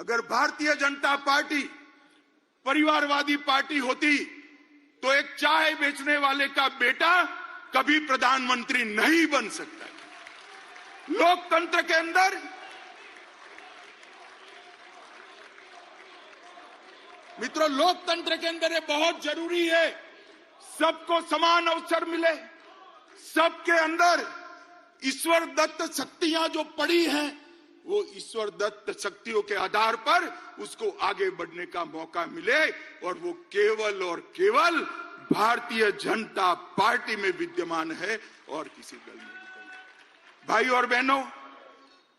अगर Bharatiya Janata party परिवारवादी party होती तो एक चाय बेचने वाले का बेटा कभी प्रधानमंत्री नहीं बन सकता। लोकतंत्र के अंदर मित्रों, लोकतंत्र के अंदर ये बहुत जरूरी है सबको समान अवसर मिले, सबके अंदर ईश्वर दत्त शक्तियां जो पड़ी हैं वो ईश्वर दत्त शक्तियों के आधार पर उसको आगे बढ़ने का मौका मिले और वो केवल और केवल भारतीय जनता पार्टी में विद्यमान है और किसी दल में नहीं। भाई और बहनों,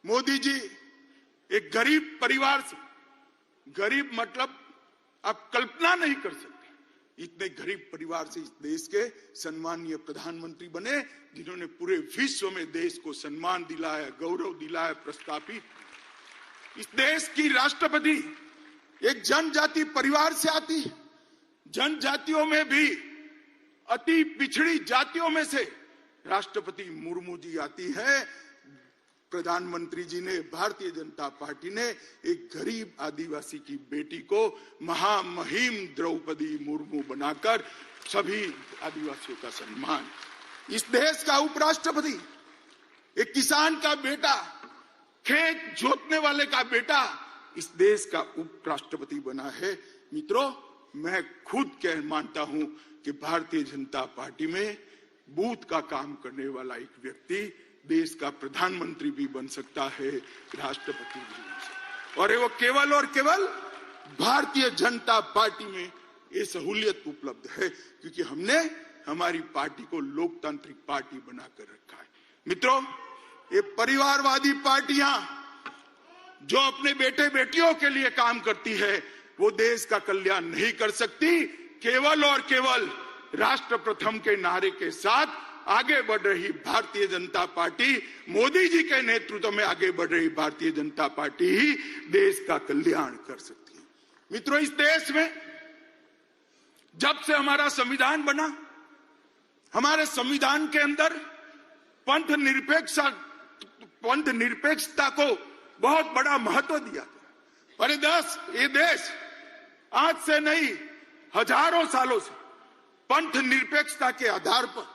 मोदी जी एक गरीब परिवार से, गरीब मतलब आप कल्पना नहीं कर सकते, इतने गरीब परिवार से इस देश के सम्मानीय प्रधानमंत्री बने जिन्होंने पूरे विश्व में देश को सम्मान दिलाया, गौरव दिलाया, प्रस्थापित। इस देश की राष्ट्रपति एक जनजाति परिवार से आती है। जनजातियों में भी अति पिछड़ी जातियों में से राष्ट्रपति मुर्मू जी आती है। प्रधानमंत्री जी ने, भारतीय जनता पार्टी ने एक गरीब आदिवासी की बेटी को महामहिम द्रौपदी मुर्मू बनाकर सभी आदिवासियों का सम्मान। इस देश का उपराष्ट्रपति एक किसान का बेटा, खेत जोतने वाले का बेटा इस देश का उपराष्ट्रपति बना है। मित्रों, मैं खुद कह मानता हूं कि भारतीय जनता पार्टी में बूथ का काम करने वाला एक व्यक्ति देश का प्रधानमंत्री भी बन सकता है, राष्ट्रपति भी बन सकता है। और वो केवल और केवल भारतीय जनता पार्टी में ये सहूलियत उपलब्ध है क्योंकि हमने हमारी पार्टी को लोकतांत्रिक पार्टी बनाकर रखा है। मित्रों, ये परिवारवादी पार्टियां जो अपने बेटे बेटियों के लिए काम करती है वो देश का कल्याण नहीं कर सकती। केवल और केवल राष्ट्र प्रथम के नारे के साथ आगे बढ़ रही भारतीय जनता पार्टी, मोदी जी के नेतृत्व में आगे बढ़ रही भारतीय जनता पार्टी ही देश का कल्याण कर सकती है। मित्रों, इस देश में जब से हमारा संविधान बना, हमारे संविधान के अंदर पंथ निरपेक्षता को बहुत बड़ा महत्व दिया गया। और ये देश आज से नहीं, हजारों सालों से पंथ निरपेक्षता के आधार पर,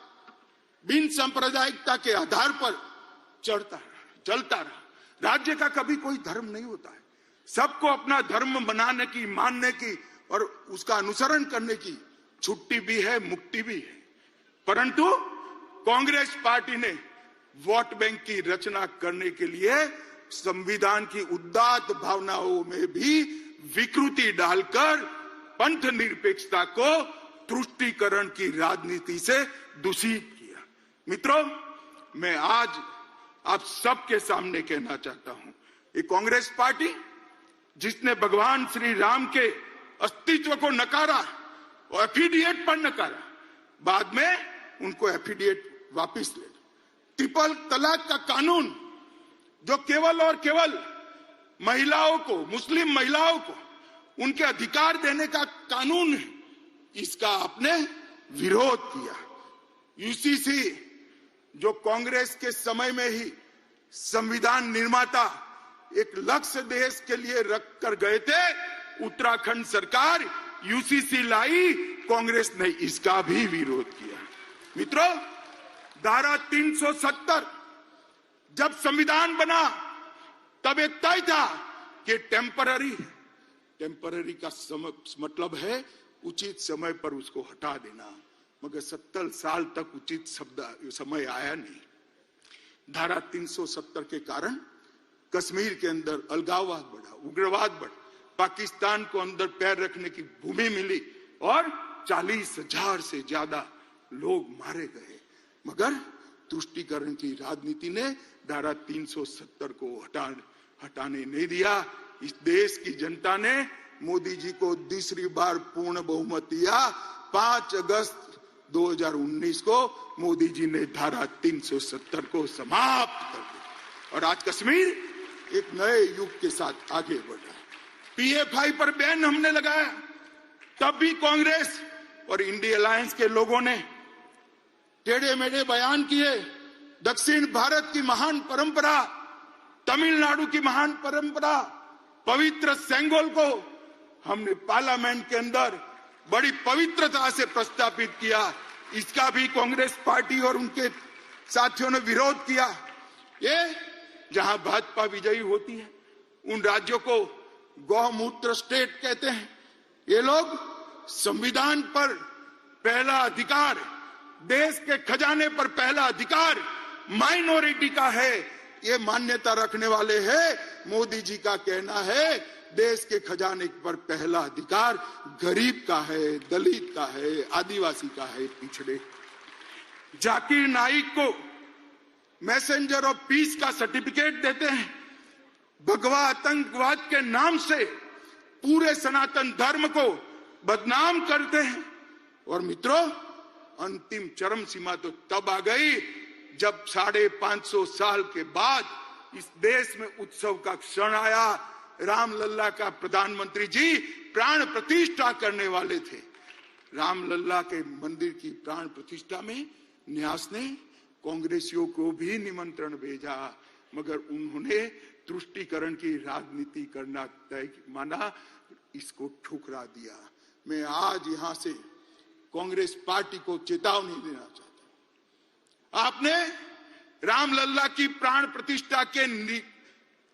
बिन सांप्रदायिकता के आधार पर चलता रहा। राज्य का कभी कोई धर्म नहीं होता है, सबको अपना धर्म बनाने की, मानने की और उसका अनुसरण करने की छुट्टी भी है, मुक्ति भी है। परंतु कांग्रेस पार्टी ने वोट बैंक की रचना करने के लिए संविधान की उदात्त भावनाओं में भी विकृति डालकर पंथ निरपेक्षता को तुष्टीकरण की राजनीति से दूषित किया। मित्रों, मैं आज आप सबके सामने कहना चाहता हूं, ये कांग्रेस पार्टी जिसने भगवान श्री राम के अस्तित्व को नकारा और एफिडेविट पर नकारा, बाद में उनको एफिडेविट वापस ले। ट्रिपल तलाक का कानून जो केवल और केवल महिलाओं को, मुस्लिम महिलाओं को उनके अधिकार देने का कानून है, इसका आपने विरोध किया। यूसीसी जो कांग्रेस के समय में ही संविधान निर्माता एक लक्ष्य देश के लिए रख कर गए थे, उत्तराखंड सरकार यूसीसी लाई, कांग्रेस ने इसका भी विरोध किया। मित्रों, धारा 370 जब संविधान बना तब एक तय था कि टेम्पररी का मतलब है उचित समय पर उसको हटा देना, मगर 70 साल तक उचित समय आया नहीं। धारा 370 के कारण कश्मीर के अंदर अलगाववाद बढ़ा, उग्रवाद बढ़ा, पाकिस्तान को अंदर पैर रखने की भूमि मिली और 40,000 से ज्यादा लोग मारे गए। मगर तुष्टीकरण की राजनीति ने धारा 370 को हटाने नहीं दिया। इस देश की जनता ने मोदी जी को दूसरी बार पूर्ण बहुमत दिया। 5 अगस्त 2019 को मोदी जी ने धारा 370 को समाप्त कर दिया और आज कश्मीर एक नए युग के साथ आगे बढ़ रहा है। PFI पर बैन हमने लगाया, तब भी कांग्रेस और इंडिया अलायंस के लोगों ने टेढ़े मेढ़े बयान किए। दक्षिण भारत की महान परंपरा, तमिलनाडु की महान परंपरा, पवित्र सेंगोल को हमने पार्लियामेंट के अंदर बड़ी पवित्रता से प्रस्तावित किया। इसका भी कांग्रेस पार्टी और उनके साथियों ने विरोध किया। ये जहां भाजपा विजयी होती है उन राज्यों को गौमूत्र स्टेट कहते हैं। ये लोग संविधान पर पहला अधिकार, देश के खजाने पर पहला अधिकार माइनॉरिटी का है, ये मान्यता रखने वाले हैं। मोदी जी का कहना है देश के खजाने पर पहला अधिकार गरीब का है, दलित का है, आदिवासी का है, पिछड़े। जाकिर नाइक को मैसेंजर ऑफ पीस का सर्टिफिकेट देते हैं। भगवा आतंकवाद के नाम से पूरे सनातन धर्म को बदनाम करते हैं। और मित्रों, अंतिम चरम सीमा तो तब आ गई जब 550 साल के बाद इस देश में उत्सव का क्षण आया। रामलला का प्रधानमंत्री जी प्राण प्रतिष्ठा करने वाले थे। रामलला के मंदिर की प्राण प्रतिष्ठा में न्यास ने कांग्रेसियों को भी निमंत्रण भेजा, मगर उन्होंने तुष्टीकरण की राजनीति करना तय माना, इसको ठुकरा दिया। मैं आज यहां से कांग्रेस पार्टी को चेतावनी देना चाहता हूं। आपने रामलला की प्राण प्रतिष्ठा के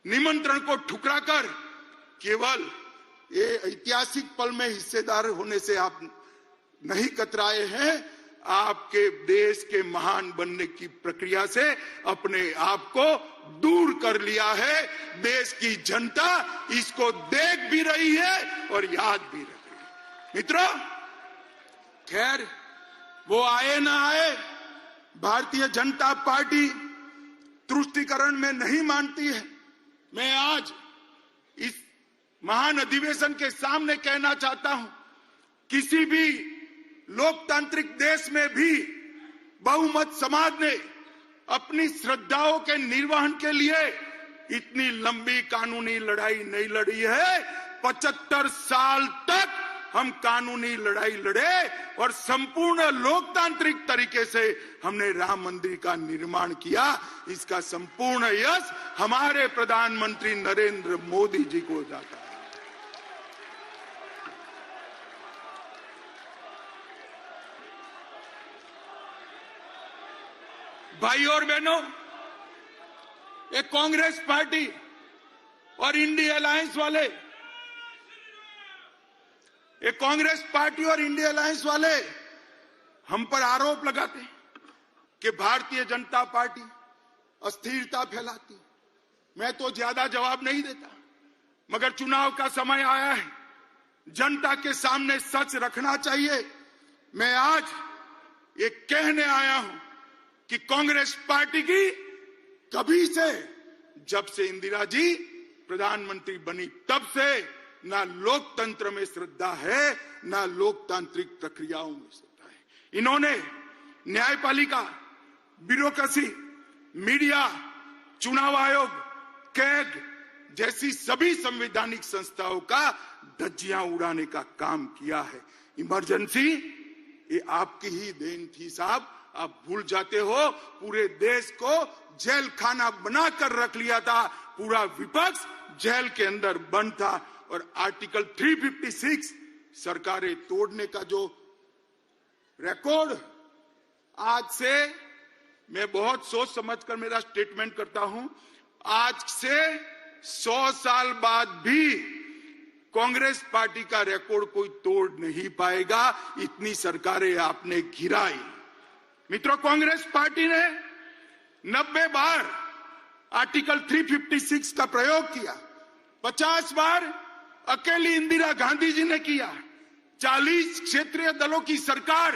निमंत्रण को ठुकराकर केवल ये ऐतिहासिक पल में हिस्सेदार होने से आप नहीं कतराए हैं, आपके देश के महान बनने की प्रक्रिया से अपने आप को दूर कर लिया है। देश की जनता इसको देख भी रही है और याद भी रख रही है। मित्रों, खैर वो आए ना आए, भारतीय जनता पार्टी तुष्टीकरण में नहीं मानती है। मैं आज इस महान अधिवेशन के सामने कहना चाहता हूं, किसी भी लोकतांत्रिक देश में भी बहुमत समाज ने अपनी श्रद्धाओं के निर्वहन के लिए इतनी लंबी कानूनी लड़ाई नहीं लड़ी है। 75 साल तक हम कानूनी लड़ाई लड़े और संपूर्ण लोकतांत्रिक तरीके से हमने राम मंदिर का निर्माण किया। इसका संपूर्ण यश हमारे प्रधानमंत्री नरेंद्र मोदी जी को जाता है। भाइयों और बहनों, ये कांग्रेस पार्टी और इंडिया अलायंस वाले, ये कांग्रेस पार्टी और इंडिया अलायंस वाले हम पर आरोप लगाते हैं कि भारतीय जनता पार्टी अस्थिरता फैलाती। मैं तो ज्यादा जवाब नहीं देता, मगर चुनाव का समय आया है, जनता के सामने सच रखना चाहिए। मैं आज ये कहने आया हूं कि कांग्रेस पार्टी की कभी से, जब से इंदिरा जी प्रधानमंत्री बनी तब से ना लोकतंत्र में श्रद्धा है, ना लोकतांत्रिक प्रक्रियाओं में श्रद्धा है। इन्होंने न्यायपालिका, ब्यूरोक्रेसी, मीडिया, चुनाव आयोग, कैग जैसी सभी संवैधानिक संस्थाओं का धज्जियां उड़ाने का काम किया है। इमरजेंसी ये आपकी ही देन थी साहब, आप भूल जाते हो। पूरे देश को जेल खाना बनाकर रख लिया था, पूरा विपक्ष जेल के अंदर बंद था। और आर्टिकल 356 सरकारें तोड़ने का जो रिकॉर्ड, आज से मैं बहुत सोच समझकर मेरा स्टेटमेंट करता हूं, आज से 100 साल बाद भी कांग्रेस पार्टी का रिकॉर्ड कोई तोड़ नहीं पाएगा। इतनी सरकारें आपने गिराई। मित्रों, कांग्रेस पार्टी ने 90 बार आर्टिकल 356 का प्रयोग किया, 50 बार अकेली इंदिरा गांधी जी ने किया। 40 क्षेत्रीय दलों की सरकार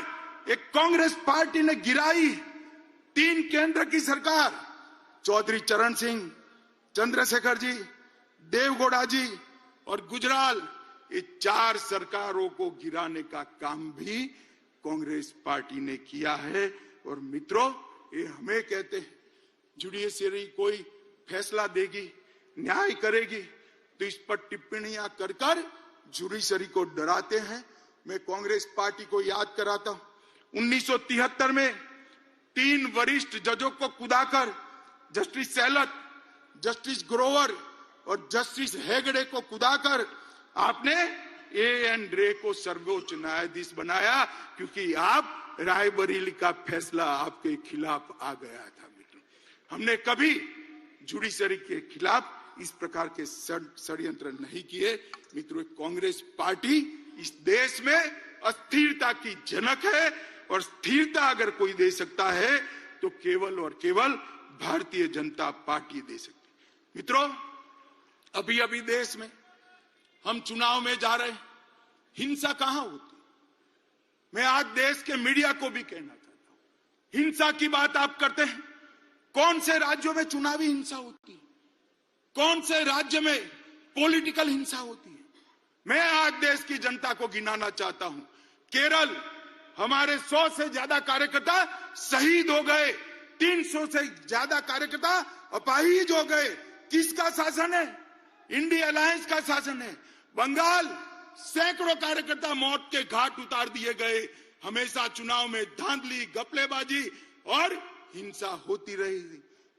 एक कांग्रेस पार्टी ने गिराई। 3 केंद्र की सरकार, चौधरी चरण सिंह, चंद्रशेखर जी, देवगौड़ा जी और गुजराल, ये 4 सरकारों को गिराने का काम भी कांग्रेस पार्टी ने किया है। और मित्रों, ये हमें कहते हैं जुडिशरी कोई फैसला देगी, न्याय करेगी, तो इस पर टिप्पणियां कर कर जुडिशरी को डराते हैं। मैं कांग्रेस पार्टी को याद कराता हूं, 1973 में 3 वरिष्ठ जजों को कुदाकर जस्टिस सेहलत, जस्टिस ग्रोवर, और जस्टिस हेगड़े को कुदाकर आपने एएन रे को सर्वोच्च न्यायाधीश बनाया, क्योंकि आप रायबरेली का फैसला आपके खिलाफ आ गया था। मित्रों, हमने कभी जुडिशरी के खिलाफ इस प्रकार के षड्यंत्र नहीं किए। मित्रों, कांग्रेस पार्टी इस देश में अस्थिरता की जनक है, और स्थिरता अगर कोई दे सकता है तो केवल और केवल भारतीय जनता पार्टी दे सकती है। मित्रों, अभी अभी देश में हम चुनाव में जा रहे हैं, हिंसा कहां होती? मैं आज देश के मीडिया को भी कहना चाहता हूं, हिंसा की बात आप करते हैं, कौन से राज्यों में चुनावी हिंसा होती है? कौन से राज्य में पॉलिटिकल हिंसा होती है? मैं आज देश की जनता को गिनाना चाहता हूं। केरल, हमारे 100 से ज्यादा कार्यकर्ता शहीद हो गए, 300 से ज्यादा कार्यकर्ता अपाहिज हो गए। किसका शासन है? इंडिया अलायंस का शासन है। बंगाल, सैकड़ों कार्यकर्ता मौत के घाट उतार दिए गए। हमेशा चुनाव में धांधली, गपलेबाजी और हिंसा होती रही।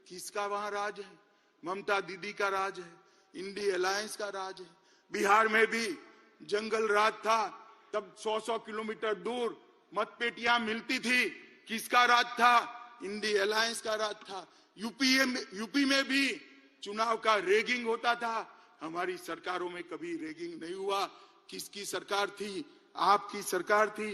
किसका वहां राज है? ममता दीदी का राज है, इंडिया अलायंस का राज है। बिहार में भी जंगल राज था, तब 100-100 किलोमीटर दूर मतपेटियां मिलती थी। किसका राज था? इंडिया अलायंस का राज था। यूपी में भी चुनाव का रेगिंग होता था। हमारी सरकारों में कभी रेगिंग नहीं हुआ। किसकी सरकार थी? आपकी सरकार थी।